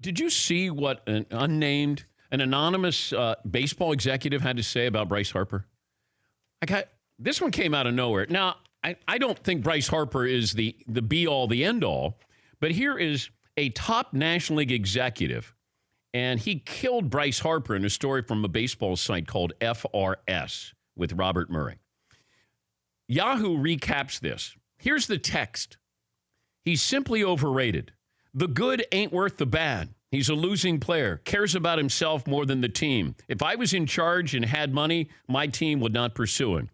Did you see what an anonymous baseball executive had to say about Bryce Harper? This one came out of nowhere. Now, I don't think Bryce Harper is the be-all, the end-all, but here is a top National League executive, and he killed Bryce Harper in a story from a baseball site called FRS with Robert Murray. Yahoo recaps this. Here's the text. He's simply overrated. The good ain't worth the bad. He's a losing player, cares about himself more than the team. If I was in charge and had money, my team would not pursue him.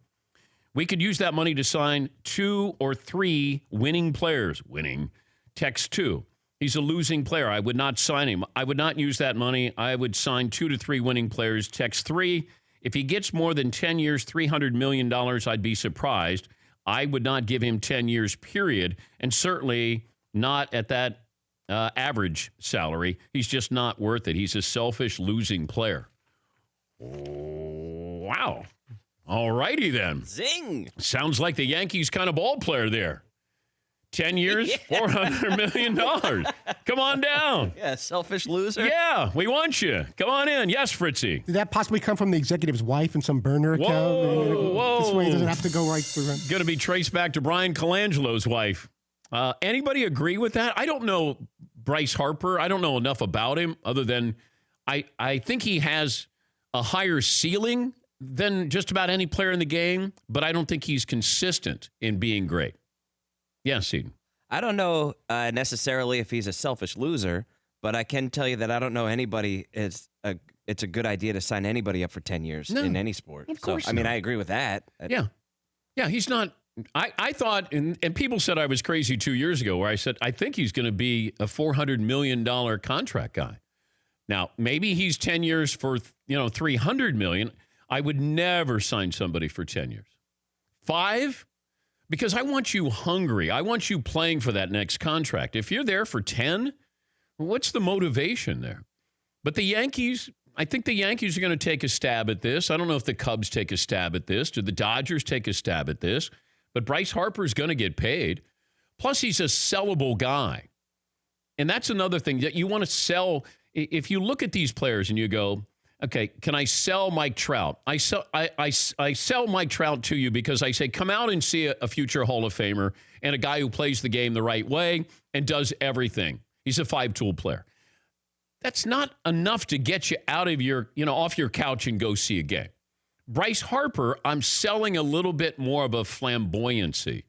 We could use that money to sign 2 or 3 winning players. Winning. Text 2. He's a losing player. I would not sign him. I would not use that money. I would sign 2 to 3 winning players. Text 3. If he gets more than 10 years, $300 million, I'd be surprised. I would not give him 10 years, period, and certainly not at that average salary. He's just not worth it. He's a selfish, losing player. Wow. All righty then. Zing. Sounds like the Yankees kind of ball player there. 10 years, $400 million. Come on down. Yeah, selfish loser. Yeah, we want you. Come on in. Yes, Fritzy. Did that possibly come from the executive's wife in some burner account? Whoa. This way he doesn't have to go right through it. Going to be traced back to Brian Colangelo's wife. Anybody agree with that? I don't know Bryce Harper. I don't know enough about him other than I think he has a higher ceiling than just about any player in the game, but I don't think he's consistent in being great. Yes, Eden. I don't know necessarily if he's a selfish loser, but I can tell you that I don't know anybody. It's a good idea to sign anybody up for 10 years in any sport. Of course I mean, I agree with that. Yeah, he's not. I thought, and people said I was crazy 2 years ago, where I said I think he's going to be a $400 million contract guy. Now, maybe he's 10 years for $300 million. I would never sign somebody for 10 years. 5. Because I want you hungry. I want you playing for that next contract. If you're there for 10, what's the motivation there? But the Yankees, I think the Yankees are going to take a stab at this. I don't know if the Cubs take a stab at this. Do the Dodgers take a stab at this? But Bryce Harper's going to get paid. Plus, he's a sellable guy. And that's another thing that you want to sell. If you look at these players and you go, okay, can I sell Mike Trout? I sell Mike Trout to you because I say, come out and see a future Hall of Famer and a guy who plays the game the right way and does everything. He's a 5-tool player. That's not enough to get you out of your, off your couch and go see a game. Bryce Harper, I'm selling a little bit more of a flamboyancy.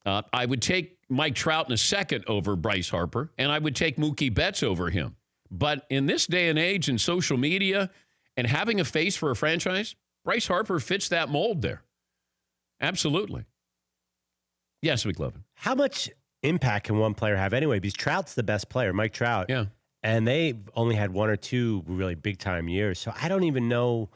I would take Mike Trout in a second over Bryce Harper, and I would take Mookie Betts over him. But in this day and age in social media and having a face for a franchise, Bryce Harper fits that mold there. Absolutely. Yes, McLovin. How much impact can one player have anyway? Because Trout's the best player, Mike Trout. Yeah. And they only had 1 or 2 really big-time years. So I don't even know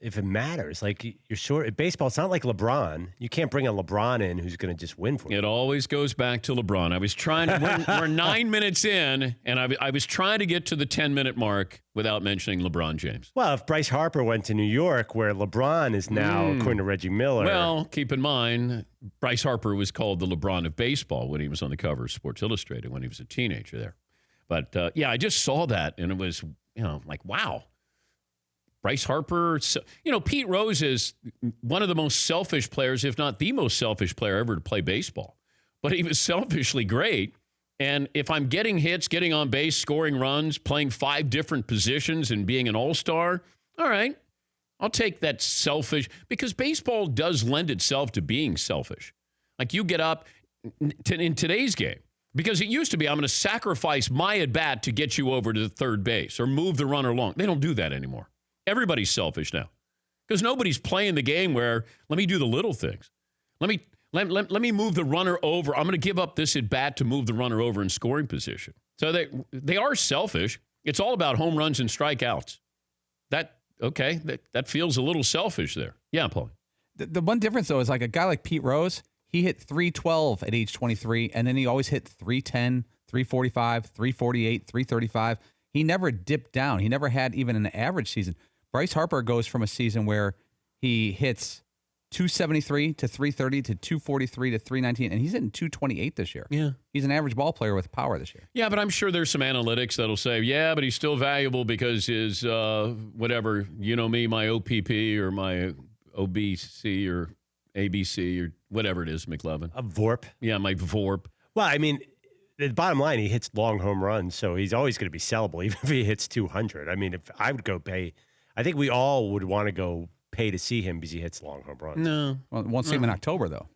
if it matters. Like, you're short. Baseball, it's not like LeBron. You can't bring a LeBron in who's going to just win for you. It always goes back to LeBron. I was trying to, we're 9 minutes in, and I was trying to get to the 10-minute mark without mentioning LeBron James. Well, if Bryce Harper went to New York, where LeBron is now, according to Reggie Miller. Well, keep in mind, Bryce Harper was called the LeBron of baseball when he was on the cover of Sports Illustrated when he was a teenager there. But, I just saw that, and it was, like, wow. Bryce Harper, Pete Rose is one of the most selfish players, if not the most selfish player ever to play baseball. But he was selfishly great. And if I'm getting hits, getting on base, scoring runs, playing 5 different positions and being an all-star, all right, I'll take that selfish, because baseball does lend itself to being selfish. Like you get up in today's game, because it used to be I'm going to sacrifice my at-bat to get you over to the third base or move the runner along. They don't do that anymore. Everybody's selfish now because nobody's playing the game where let me do the little things. Let me move the runner over. I'm going to give up this at bat to move the runner over in scoring position. So they are selfish. It's all about home runs and strikeouts. That feels a little selfish there. Yeah, Paul. The one difference though is like a guy like Pete Rose. He hit 312 at age 23, and then he always hit 310, 345, 348, 335. He never dipped down. He never had even an average season. Bryce Harper goes from a season where he hits 273 to 330 to 243 to 319, and he's hitting 228 this year. Yeah. He's an average ball player with power this year. Yeah, but I'm sure there's some analytics that'll say, yeah, but he's still valuable because his whatever, me, my OPP or my OBC or ABC or whatever it is, McLevin. A VORP. Yeah, my VORP. Well, I mean, the bottom line, he hits long home runs, so he's always going to be sellable, even if he hits 200. I mean, if I would go pay, I think we all would want to go pay to see him because he hits long home runs. No. Well, won't see him in October, though.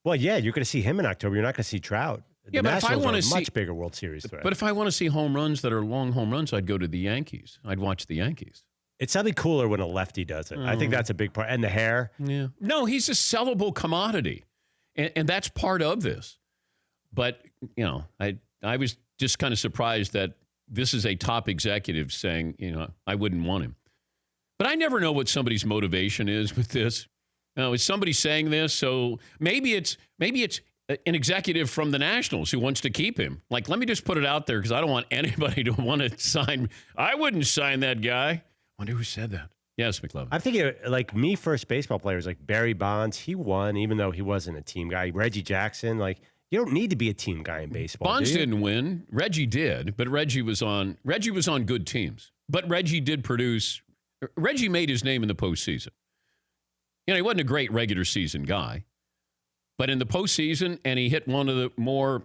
Well, yeah, you're going to see him in October. You're not going to see Trout. Yeah, The but if I Nationals want are to a see much bigger World Series threat. But if I want to see home runs that are long home runs, I'd go to the Yankees. I'd watch the Yankees. It's something cooler when a lefty does it. I think that's a big part. And the hair. Yeah. No, he's a sellable commodity. And that's part of this. But, I was just kind of surprised that this is a top executive saying, I wouldn't want him. But I never know what somebody's motivation is with this. Is somebody saying this? So maybe it's an executive from the Nationals who wants to keep him. Like, let me just put it out there because I don't want anybody to want to sign. I wouldn't sign that guy. Wonder who said that. Yes, McLevin. I'm thinking like me first baseball players like Barry Bonds. He won even though he wasn't a team guy. Reggie Jackson. Like, you don't need to be a team guy in baseball. Bonds didn't win. Reggie did, but Reggie was on good teams. But Reggie did produce. Reggie made his name in the postseason. He wasn't a great regular season guy, but in the postseason, and he hit one of the more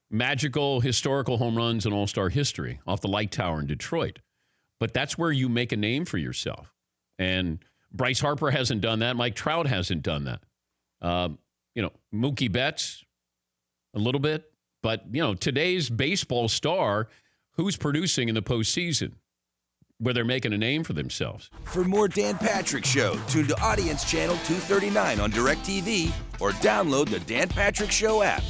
magical historical home runs in All-Star history off the light tower in Detroit. But that's where you make a name for yourself. And Bryce Harper hasn't done that. Mike Trout hasn't done that. Mookie Betts, a little bit. But, today's baseball star, who's producing in the postseason where they're making a name for themselves? For more Dan Patrick Show, tune to Audience Channel 239 on DirecTV or download the Dan Patrick Show app.